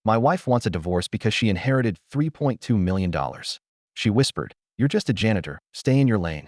My wife wants a divorce because she inherited $3.2 million. She whispered, "You're just a janitor. Stay in your lane."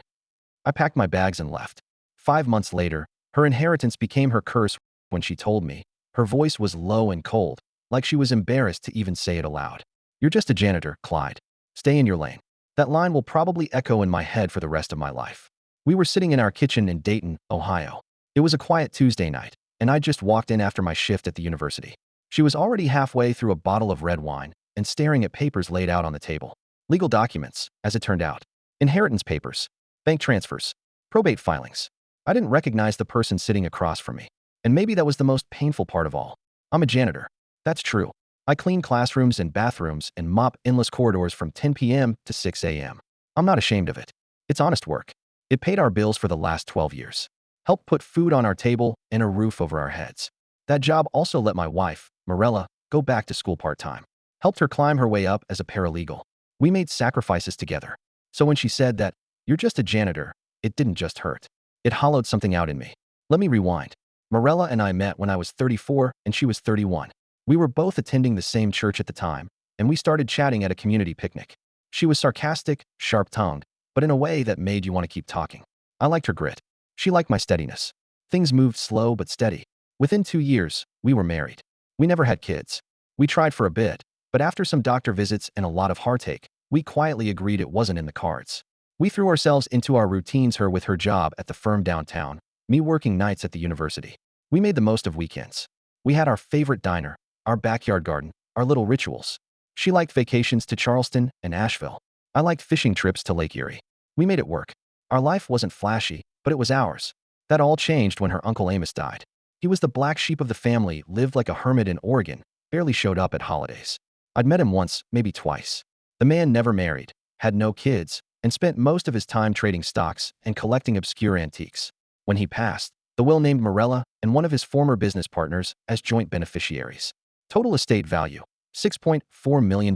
I packed my bags and left. 5 months later, her inheritance became her curse. When she told me, her voice was low and cold, like she was embarrassed to even say it aloud. "You're just a janitor, Clyde. Stay in your lane." That line will probably echo in my head for the rest of my life. We were sitting in our kitchen in Dayton, Ohio. It was a quiet Tuesday night, and I just walked in after my shift at the university. She was already halfway through a bottle of red wine and staring at papers laid out on the table. Legal documents, as it turned out. Inheritance papers, bank transfers, probate filings. I didn't recognize the person sitting across from me. And maybe that was the most painful part of all. I'm a janitor. That's true. I clean classrooms and bathrooms and mop endless corridors from 10 p.m. to 6 a.m. I'm not ashamed of it. It's honest work. It paid our bills for the last 12 years. Helped put food on our table and a roof over our heads. That job also let my wife, Morella, go back to school part-time. Helped her climb her way up as a paralegal. We made sacrifices together. So when she said that, "You're just a janitor," it didn't just hurt. It hollowed something out in me. Let me rewind. Morella and I met when I was 34 and she was 31. We were both attending the same church at the time, and we started chatting at a community picnic. She was sarcastic, sharp-tongued, but in a way that made you want to keep talking. I liked her grit. She liked my steadiness. Things moved slow but steady. Within 2 years, we were married. We never had kids. We tried for a bit, but after some doctor visits and a lot of heartache, we quietly agreed it wasn't in the cards. We threw ourselves into our routines, her with her job at the firm downtown, me working nights at the university. We made the most of weekends. We had our favorite diner, our backyard garden, our little rituals. She liked vacations to Charleston and Asheville. I liked fishing trips to Lake Erie. We made it work. Our life wasn't flashy, but it was ours. That all changed when her Uncle Amos died. He was the black sheep of the family, lived like a hermit in Oregon, barely showed up at holidays. I'd met him once, maybe twice. The man never married, had no kids, and spent most of his time trading stocks and collecting obscure antiques. When he passed, the will named Morella and one of his former business partners as joint beneficiaries. Total estate value, $6.4 million.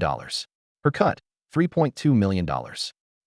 Her cut, $3.2 million.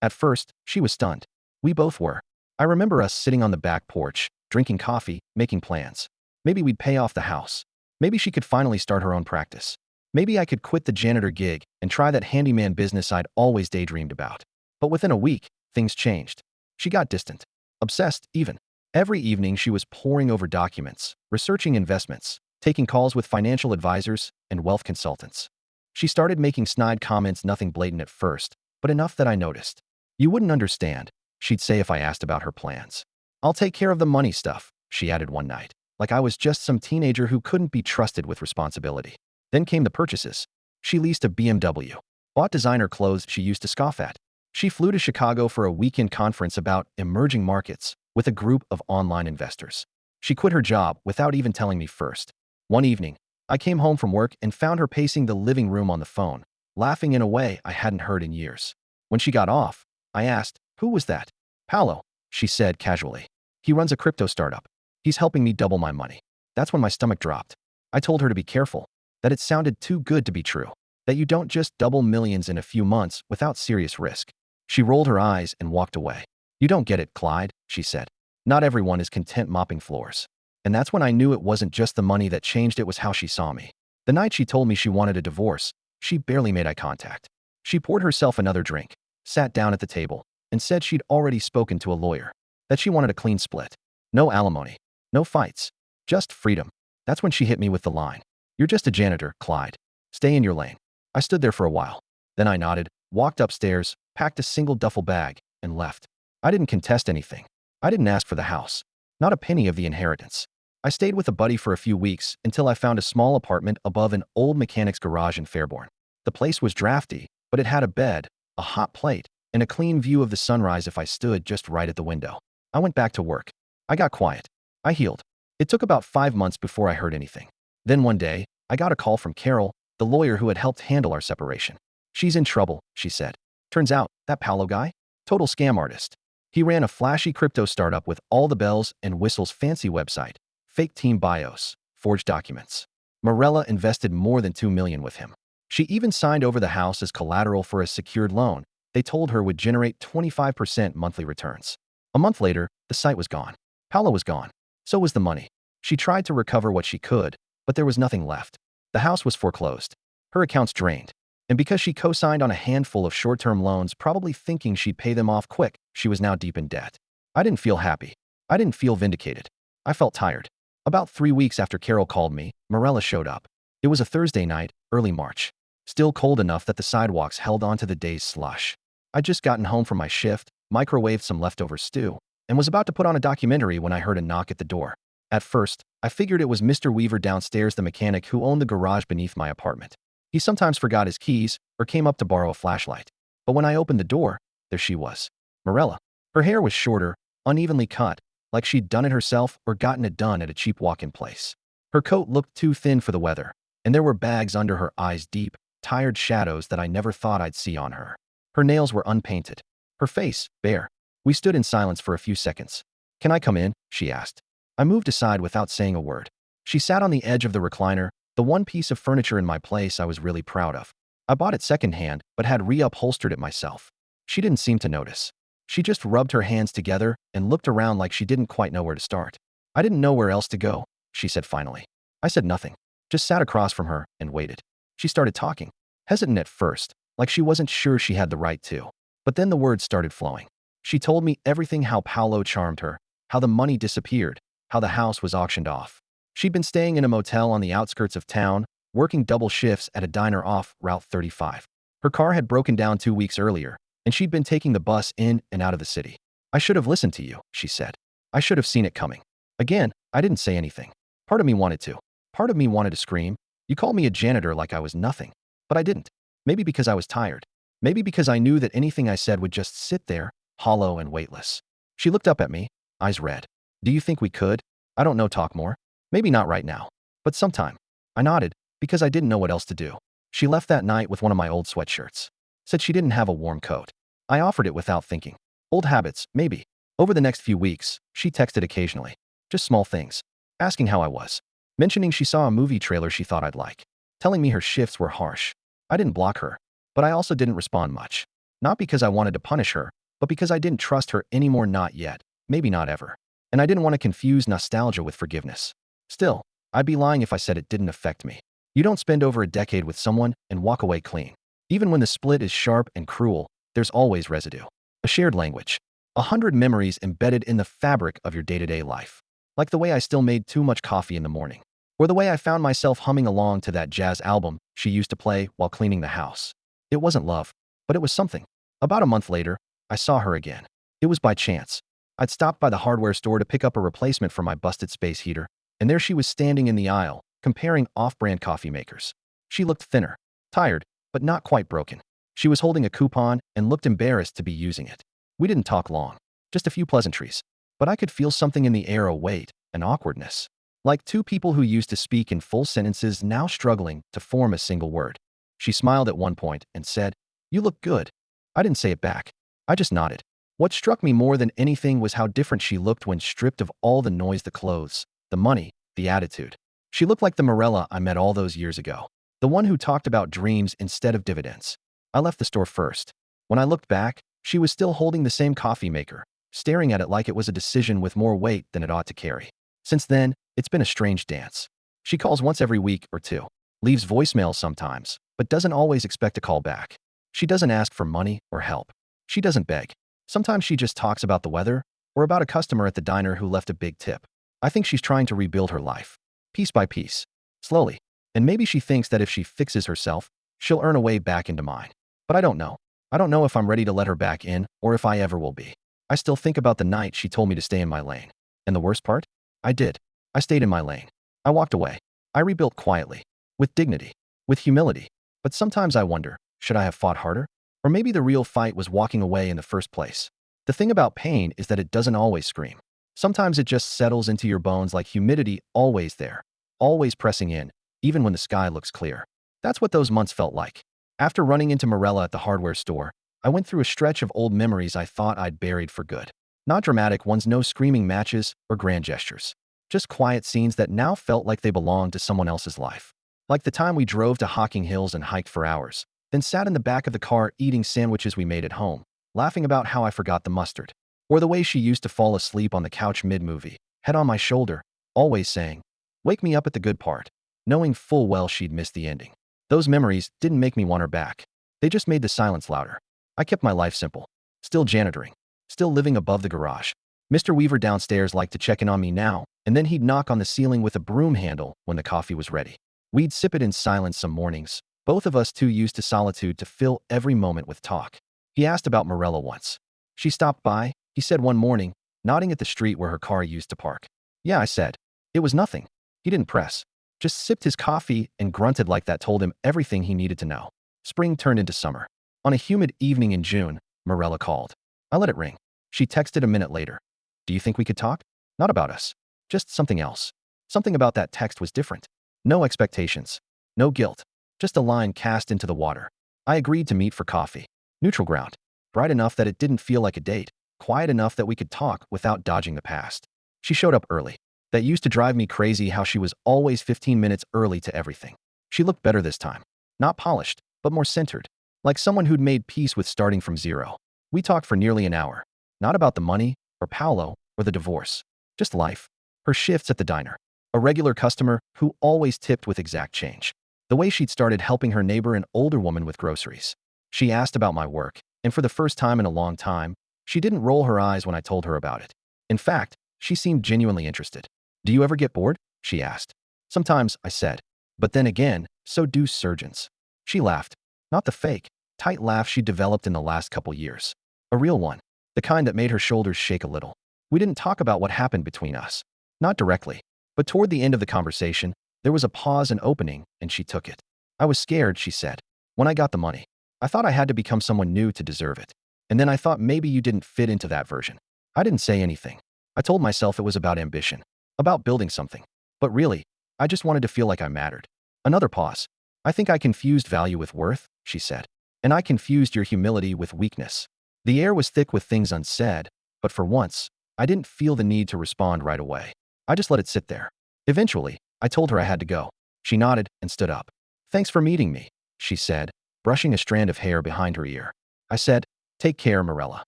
At first, she was stunned. We both were. I remember us sitting on the back porch, drinking coffee, making plans. Maybe we'd pay off the house. Maybe she could finally start her own practice. Maybe I could quit the janitor gig and try that handyman business I'd always daydreamed about. But within a week, things changed. She got distant. Obsessed, even. Every evening she was poring over documents, researching investments, taking calls with financial advisors and wealth consultants. She started making snide comments, nothing blatant at first, but enough that I noticed. "You wouldn't understand," she'd say if I asked about her plans. "I'll take care of the money stuff," she added one night, like I was just some teenager who couldn't be trusted with responsibility. Then came the purchases. She leased a BMW, bought designer clothes she used to scoff at. She flew to Chicago for a weekend conference about emerging markets with a group of online investors. She quit her job without even telling me first. One evening, I came home from work and found her pacing the living room on the phone, laughing in a way I hadn't heard in years. When she got off, I asked, "Who was that?" "Paolo," she said casually. "He runs a crypto startup. He's helping me double my money." That's when my stomach dropped. I told her to be careful, that it sounded too good to be true, that you don't just double millions in a few months without serious risk. She rolled her eyes and walked away. "You don't get it, Clyde," she said. "Not everyone is content mopping floors." And that's when I knew it wasn't just the money that changed, it was how she saw me. The night she told me she wanted a divorce, she barely made eye contact. She poured herself another drink, sat down at the table, and said she'd already spoken to a lawyer, that she wanted a clean split. No alimony, no fights, just freedom. That's when she hit me with the line, "You're just a janitor, Clyde. Stay in your lane." I stood there for a while. Then I nodded, walked upstairs, packed a single duffel bag, and left. I didn't contest anything. I didn't ask for the house. Not a penny of the inheritance. I stayed with a buddy for a few weeks until I found a small apartment above an old mechanic's garage in Fairborn. The place was drafty, but it had a bed, a hot plate, and a clean view of the sunrise if I stood just right at the window. I went back to work. I got quiet. I healed. It took about 5 months before I heard anything. Then one day, I got a call from Carol, the lawyer who had helped handle our separation. "She's in trouble," she said. "Turns out, that Paolo guy? Total scam artist. He ran a flashy crypto startup with all the bells and whistles, fancy website, fake team bios, forged documents. Morella invested more than $2 million with him. She even signed over the house as collateral for a secured loan they told her would generate 25% monthly returns. A month later, the site was gone. Paolo was gone. So was the money. She tried to recover what she could, but there was nothing left. The house was foreclosed. Her accounts drained. And because she co-signed on a handful of short-term loans, probably thinking she'd pay them off quick, she was now deep in debt. I didn't feel happy. I didn't feel vindicated. I felt tired. About 3 weeks after Carol called me, Morella showed up. It was a Thursday night, early March. Still cold enough that the sidewalks held onto the day's slush. I'd just gotten home from my shift, microwaved some leftover stew, and was about to put on a documentary when I heard a knock at the door. At first, I figured it was Mr. Weaver downstairs, the mechanic who owned the garage beneath my apartment. He sometimes forgot his keys or came up to borrow a flashlight. But when I opened the door, there she was. Morella. Her hair was shorter, unevenly cut, like she'd done it herself or gotten it done at a cheap walk-in place. Her coat looked too thin for the weather, and there were bags under her eyes, deep, tired shadows that I never thought I'd see on her. Her nails were unpainted. Her face, bare. We stood in silence for a few seconds. "Can I come in?" she asked. I moved aside without saying a word. She sat on the edge of the recliner, the one piece of furniture in my place I was really proud of. I bought it secondhand, but had reupholstered it myself. She didn't seem to notice. She just rubbed her hands together and looked around like she didn't quite know where to start. "I didn't know where else to go," she said finally. I said nothing, just sat across from her and waited. She started talking, hesitant at first, like she wasn't sure she had the right to. But then the words started flowing. She told me everything: how Paolo charmed her, how the money disappeared, how the house was auctioned off. She'd been staying in a motel on the outskirts of town, working double shifts at a diner off Route 35. Her car had broken down 2 weeks earlier, and she'd been taking the bus in and out of the city. "I should have listened to you," she said. "I should have seen it coming." Again, I didn't say anything. Part of me wanted to. Part of me wanted to scream. "You called me a janitor like I was nothing." But I didn't. Maybe because I was tired. Maybe because I knew that anything I said would just sit there, hollow and weightless. She looked up at me, eyes red. "Do you think we could? I don't know, talk more? Maybe not right now, but sometime." I nodded, because I didn't know what else to do. She left that night with one of my old sweatshirts. Said she didn't have a warm coat. I offered it without thinking. Old habits, maybe. Over the next few weeks, she texted occasionally. Just small things. Asking how I was. Mentioning she saw a movie trailer she thought I'd like. Telling me her shifts were harsh. I didn't block her, but I also didn't respond much. Not because I wanted to punish her, but because I didn't trust her anymore, not yet, maybe not ever. And I didn't want to confuse nostalgia with forgiveness. Still, I'd be lying if I said it didn't affect me. You don't spend over a decade with someone and walk away clean. Even when the split is sharp and cruel, there's always residue. A shared language. 100 memories embedded in the fabric of your day-to-day life. Like the way I still made too much coffee in the morning. Or the way I found myself humming along to that jazz album she used to play while cleaning the house. It wasn't love, but it was something. About a month later, I saw her again. It was by chance. I'd stopped by the hardware store to pick up a replacement for my busted space heater, and there she was standing in the aisle, comparing off-brand coffee makers. She looked thinner, tired, but not quite broken. She was holding a coupon and looked embarrassed to be using it. We didn't talk long, just a few pleasantries. But I could feel something in the air, a weight, an awkwardness. Like two people who used to speak in full sentences now struggling to form a single word. She smiled at one point and said, "You look good." I didn't say it back. I just nodded. What struck me more than anything was how different she looked when stripped of all the noise, the clothes, the money, the attitude. She looked like the Morella I met all those years ago. The one who talked about dreams instead of dividends. I left the store first. When I looked back, she was still holding the same coffee maker, staring at it like it was a decision with more weight than it ought to carry. Since then, it's been a strange dance. She calls once every week or two, leaves voicemails sometimes, but doesn't always expect a call back. She doesn't ask for money or help. She doesn't beg. Sometimes she just talks about the weather or about a customer at the diner who left a big tip. I think she's trying to rebuild her life, piece by piece, slowly. And maybe she thinks that if she fixes herself, she'll earn a way back into mine. But I don't know. I don't know if I'm ready to let her back in or if I ever will be. I still think about the night she told me to stay in my lane. And the worst part? I did. I stayed in my lane. I walked away. I rebuilt quietly, with dignity, with humility. But sometimes I wonder, should I have fought harder? Or maybe the real fight was walking away in the first place. The thing about pain is that it doesn't always scream. Sometimes it just settles into your bones like humidity, always there, always pressing in, even when the sky looks clear. That's what those months felt like. After running into Morella at the hardware store, I went through a stretch of old memories I thought I'd buried for good. Not dramatic ones, no screaming matches or grand gestures. Just quiet scenes that now felt like they belonged to someone else's life. Like the time we drove to Hocking Hills and hiked for hours, then sat in the back of the car eating sandwiches we made at home, laughing about how I forgot the mustard. Or the way she used to fall asleep on the couch mid-movie, head on my shoulder, always saying, "Wake me up at the good part," knowing full well she'd missed the ending. Those memories didn't make me want her back. They just made the silence louder. I kept my life simple. Still janitoring. Still living above the garage. Mr. Weaver downstairs liked to check in on me now, and then he'd knock on the ceiling with a broom handle when the coffee was ready. We'd sip it in silence some mornings, both of us too used to solitude to fill every moment with talk. He asked about Morella once. She stopped by, he said one morning, nodding at the street where her car used to park. Yeah, I said. It was nothing. He didn't press. Just sipped his coffee and grunted like that told him everything he needed to know. Spring turned into summer. On a humid evening in June, Morella called. I let it ring. She texted a minute later. Do you think we could talk? Not about us. Just something else. Something about that text was different. No expectations. No guilt. Just a line cast into the water. I agreed to meet for coffee. Neutral ground. Bright enough that it didn't feel like a date. Quiet enough that we could talk without dodging the past. She showed up early. That used to drive me crazy how she was always 15 minutes early to everything. She looked better this time. Not polished, but more centered. Like someone who'd made peace with starting from zero. We talked for nearly an hour. Not about the money, or Paolo, or the divorce. Just life. Her shifts at the diner. A regular customer who always tipped with exact change. The way she'd started helping her neighbor, an older woman, with groceries. She asked about my work, and for the first time in a long time, she didn't roll her eyes when I told her about it. In fact, she seemed genuinely interested. Do you ever get bored? She asked. Sometimes, I said. But then again, so do surgeons. She laughed. Not the fake, tight laugh she'd developed in the last couple years. A real one. The kind that made her shoulders shake a little. We didn't talk about what happened between us. Not directly. But toward the end of the conversation, there was a pause and opening, and she took it. I was scared, she said. When I got the money, I thought I had to become someone new to deserve it. And then I thought maybe you didn't fit into that version. I didn't say anything. I told myself it was about ambition. About building something. But really, I just wanted to feel like I mattered. Another pause. I think I confused value with worth, she said. And I confused your humility with weakness. The air was thick with things unsaid, but for once, I didn't feel the need to respond right away. I just let it sit there. Eventually, I told her I had to go. She nodded and stood up. Thanks for meeting me, she said, brushing a strand of hair behind her ear. I said, take care, Morella.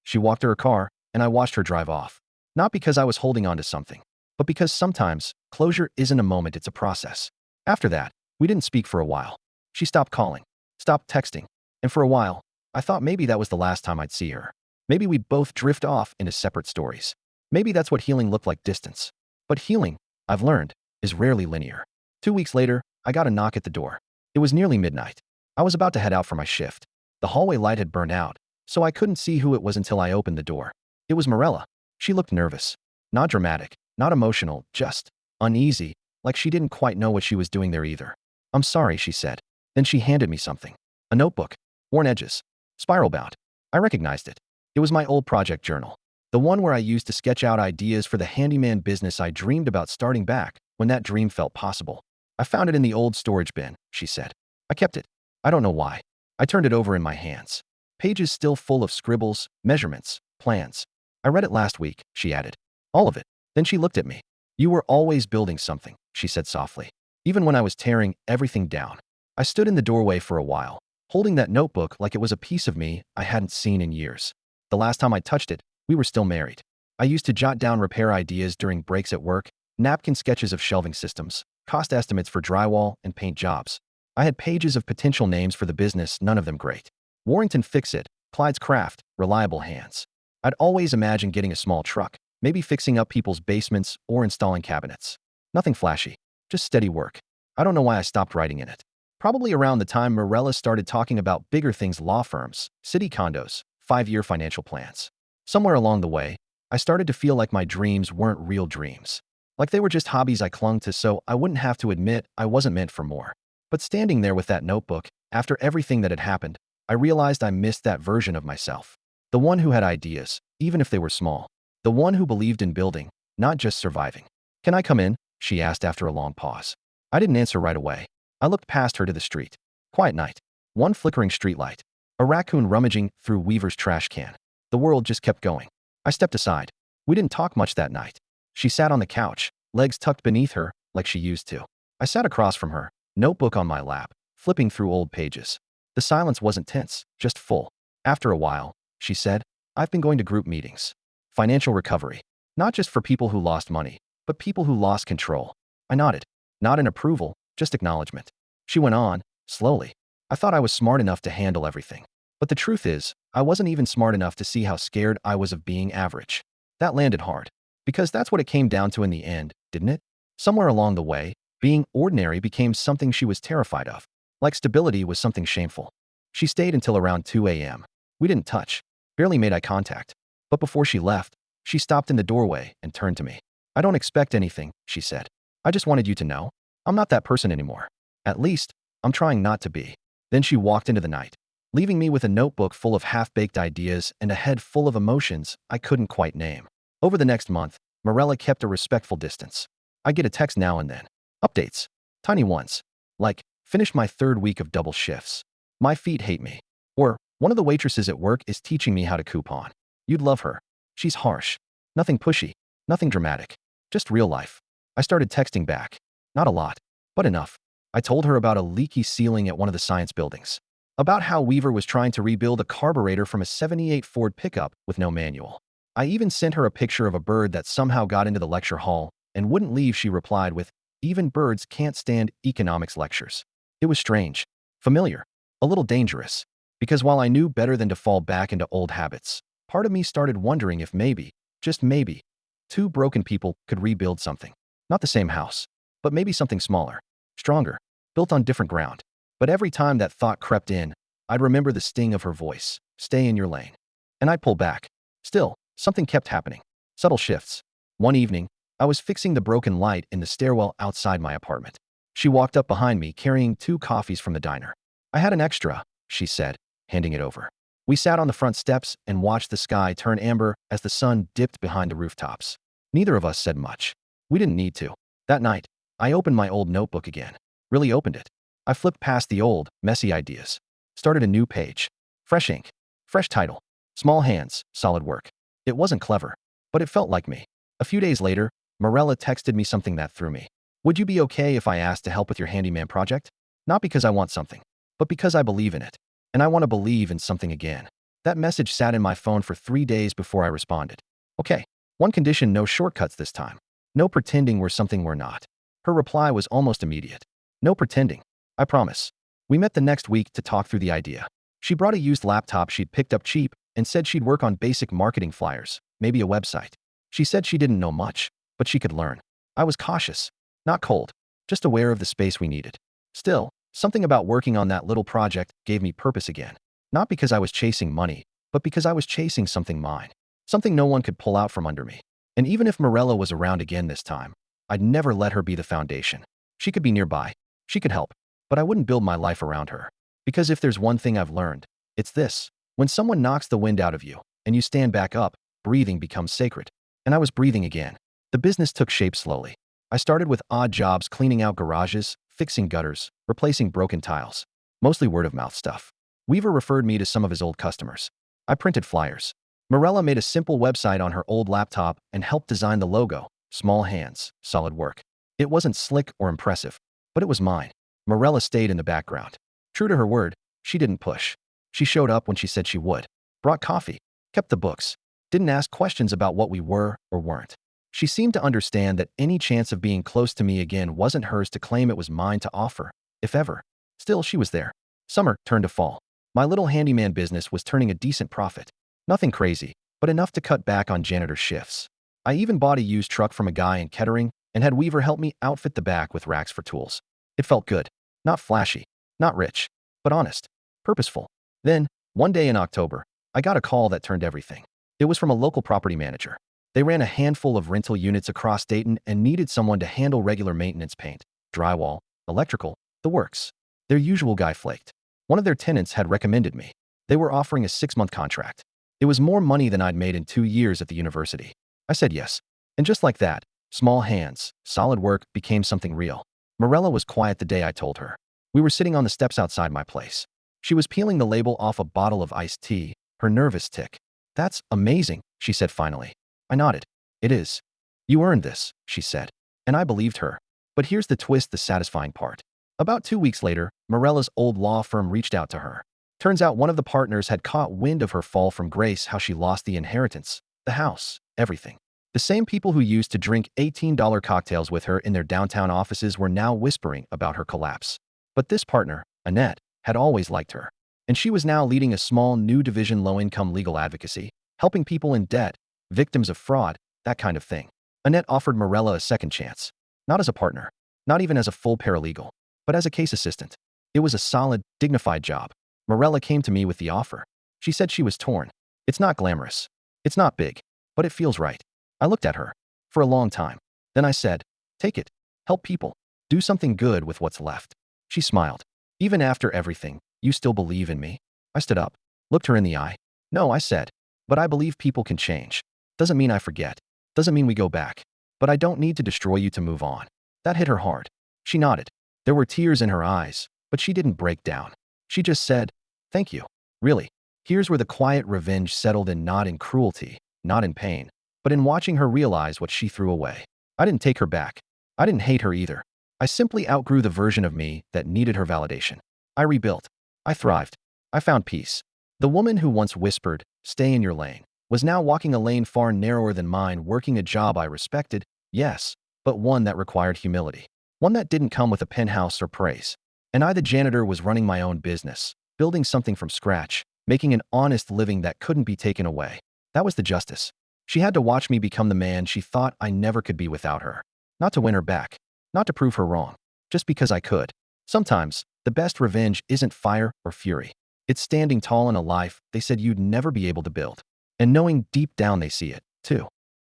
She walked to her car, and I watched her drive off. Not because I was holding on to something, but because sometimes, closure isn't a moment, it's a process. After that, we didn't speak for a while. She stopped calling, stopped texting, and for a while, I thought maybe that was the last time I'd see her. Maybe we'd both drift off into separate stories. Maybe that's what healing looked like, distance. But healing, I've learned, is rarely linear. 2 weeks later, I got a knock at the door. It was nearly midnight. I was about to head out for my shift. The hallway light had burned out, so I couldn't see who it was until I opened the door. It was Morella. She looked nervous. Not dramatic, not emotional, just uneasy, like she didn't quite know what she was doing there either. I'm sorry, she said. Then she handed me something. A notebook. Worn edges. Spiral bound. I recognized it. It was my old project journal. The one where I used to sketch out ideas for the handyman business I dreamed about starting back when that dream felt possible. I found it in the old storage bin, she said. I kept it. I don't know why. I turned it over in my hands. Pages still full of scribbles, measurements, plans. I read it last week, she added. All of it. Then she looked at me. You were always building something, she said softly. Even when I was tearing everything down. I stood in the doorway for a while, holding that notebook like it was a piece of me I hadn't seen in years. The last time I touched it, we were still married. I used to jot down repair ideas during breaks at work, napkin sketches of shelving systems, cost estimates for drywall and paint jobs. I had pages of potential names for the business, none of them great. Warrington Fix-It, Clyde's Craft, Reliable Hands. I'd always imagined getting a small truck, maybe fixing up people's basements or installing cabinets. Nothing flashy, just steady work. I don't know why I stopped writing in it. Probably around the time Morella started talking about bigger things, law firms, city condos, 5-year financial plans. Somewhere along the way, I started to feel like my dreams weren't real dreams. Like they were just hobbies I clung to so I wouldn't have to admit I wasn't meant for more. But standing there with that notebook, after everything that had happened, I realized I missed that version of myself. The one who had ideas, even if they were small. The one who believed in building, not just surviving. Can I come in? She asked after a long pause. I didn't answer right away. I looked past her to the street. Quiet night. One flickering streetlight. A raccoon rummaging through Weaver's trash can. The world just kept going. I stepped aside. We didn't talk much that night. She sat on the couch, legs tucked beneath her, like she used to. I sat across from her, notebook on my lap, flipping through old pages. The silence wasn't tense, just full. After a while, she said, I've been going to group meetings. Financial recovery. Not just for people who lost money, but people who lost control. I nodded. Not in approval, just acknowledgement. She went on, Slowly. I thought I was smart enough to handle everything. But the truth is, I wasn't even smart enough to see how scared I was of being average. That landed hard. Because that's what it came down to in the end, didn't it? Somewhere along the way, being ordinary became something she was terrified of. Like stability was something shameful. She stayed until around 2 a.m. We didn't touch, barely made eye contact. But before she left, she stopped in the doorway and turned to me. I don't expect anything, she said. I just wanted you to know. I'm not that person anymore. At least, I'm trying not to be. Then she walked into the night, leaving me with a notebook full of half-baked ideas and a head full of emotions I couldn't quite name. Over the next month, Morella kept a respectful distance. I get a text now and then. Updates. Tiny ones. Like, finished my 3rd week of double shifts. My feet hate me. Or, one of the waitresses at work is teaching me how to coupon. You'd love her. She's harsh. Nothing pushy. Nothing dramatic. Just real life. I started texting back. Not a lot, but enough. I told her about a leaky ceiling at one of the science buildings. About how Weaver was trying to rebuild a carburetor from a '78 Ford pickup with no manual. I even sent her a picture of a bird that somehow got into the lecture hall and wouldn't leave. She replied with, "Even birds can't stand economics lectures." It was strange, familiar, a little dangerous, because while I knew better than to fall back into old habits, part of me started wondering if maybe, just maybe, 2 broken people could rebuild something. Not the same house, but maybe something smaller, stronger, built on different ground. But every time that thought crept in, I'd remember the sting of her voice, "Stay in your lane." And I'd pull back. Still, something kept happening. Subtle shifts. One evening, I was fixing the broken light in the stairwell outside my apartment. She walked up behind me carrying 2 coffees from the diner. "I had an extra," she said, handing it over. We sat on the front steps and watched the sky turn amber as the sun dipped behind the rooftops. Neither of us said much. We didn't need to. That night, I opened my old notebook again. Really opened it. I flipped past the old, messy ideas. Started a new page. Fresh ink. Fresh title. Small hands, solid work. It wasn't clever, but it felt like me. A few days later, Morella texted me something that threw me. "Would you be okay if I asked to help with your handyman project? Not because I want something, but because I believe in it. And I want to believe in something again." That message sat in my phone for 3 days before I responded. Okay. One condition: no shortcuts this time. No pretending we're something we're not. Her reply was almost immediate. "No pretending. I promise." We met the next week to talk through the idea. She brought a used laptop she'd picked up cheap and said she'd work on basic marketing flyers, maybe a website. She said she didn't know much, but she could learn. I was cautious, not cold, just aware of the space we needed. Still, something about working on that little project gave me purpose again. Not because I was chasing money, but because I was chasing something mine. Something no one could pull out from under me. And even if Morella was around again this time, I'd never let her be the foundation. She could be nearby. She could help. But I wouldn't build my life around her. Because if there's one thing I've learned, it's this. When someone knocks the wind out of you, and you stand back up, breathing becomes sacred. And I was breathing again. The business took shape slowly. I started with odd jobs, cleaning out garages, fixing gutters, replacing broken tiles. Mostly word-of-mouth stuff. Weaver referred me to some of his old customers. I printed flyers. Morella made a simple website on her old laptop and helped design the logo. Small hands, solid work. It wasn't slick or impressive, but it was mine. Morella stayed in the background. True to her word, she didn't push. She showed up when she said she would. Brought coffee. Kept the books. Didn't ask questions about what we were or weren't. She seemed to understand that any chance of being close to me again wasn't hers to claim, it was mine to offer, if ever. Still, she was there. Summer turned to fall. My little handyman business was turning a decent profit. Nothing crazy, but enough to cut back on janitor shifts. I even bought a used truck from a guy in Kettering and had Weaver help me outfit the back with racks for tools. It felt good. Not flashy, not rich, but honest, purposeful. Then, one day in October, I got a call that turned everything. It was from a local property manager. They ran a handful of rental units across Dayton and needed someone to handle regular maintenance: paint, drywall, electrical, the works. Their usual guy flaked. One of their tenants had recommended me. They were offering a 6-month contract. It was more money than I'd made in 2 years at the university. I said yes. And just like that, small hands, solid work became something real. Morella was quiet the day I told her. We were sitting on the steps outside my place. She was peeling the label off a bottle of iced tea, her nervous tick. "That's amazing," she said finally. I nodded. "It is. You earned this," she said. And I believed her. But here's the twist, the satisfying part. About 2 weeks later, Morella's old law firm reached out to her. Turns out one of the partners had caught wind of her fall from grace, how she lost the inheritance, the house, everything. The same people who used to drink $18 cocktails with her in their downtown offices were now whispering about her collapse. But this partner, Annette, had always liked her. And she was now leading a small new division low-income legal advocacy, helping people in debt, victims of fraud, that kind of thing. Annette offered Morella a second chance. Not as a partner, not even as a full paralegal, but as a case assistant. It was a solid, dignified job. Morella came to me with the offer. She said she was torn. It's not glamorous. It's not big, but it feels right. I looked at her. For a long time. Then I said, take it. Help people. Do something good with what's left. She smiled. Even after everything, you still believe in me? I stood up, looked her in the eye. No, I said, but I believe people can change. Doesn't mean I forget. Doesn't mean we go back. But I don't need to destroy you to move on. That hit her hard. She nodded. There were tears in her eyes, but she didn't break down. She just said, thank you. Really. Here's where the quiet revenge settled in, not in cruelty, not in pain, but in watching her realize what she threw away. I didn't take her back. I didn't hate her either. I simply outgrew the version of me that needed her validation. I rebuilt. I thrived. I found peace. The woman who once whispered, stay in your lane, was now walking a lane far narrower than mine, working a job I respected, yes, but one that required humility. One that didn't come with a penthouse or praise. And I, the janitor, was running my own business, building something from scratch, making an honest living that couldn't be taken away. That was the justice. She had to watch me become the man she thought I never could be without her. Not to win her back. Not to prove her wrong. Just because I could. Sometimes, the best revenge isn't fire or fury. It's standing tall in a life they said you'd never be able to build. And knowing deep down they see it, too.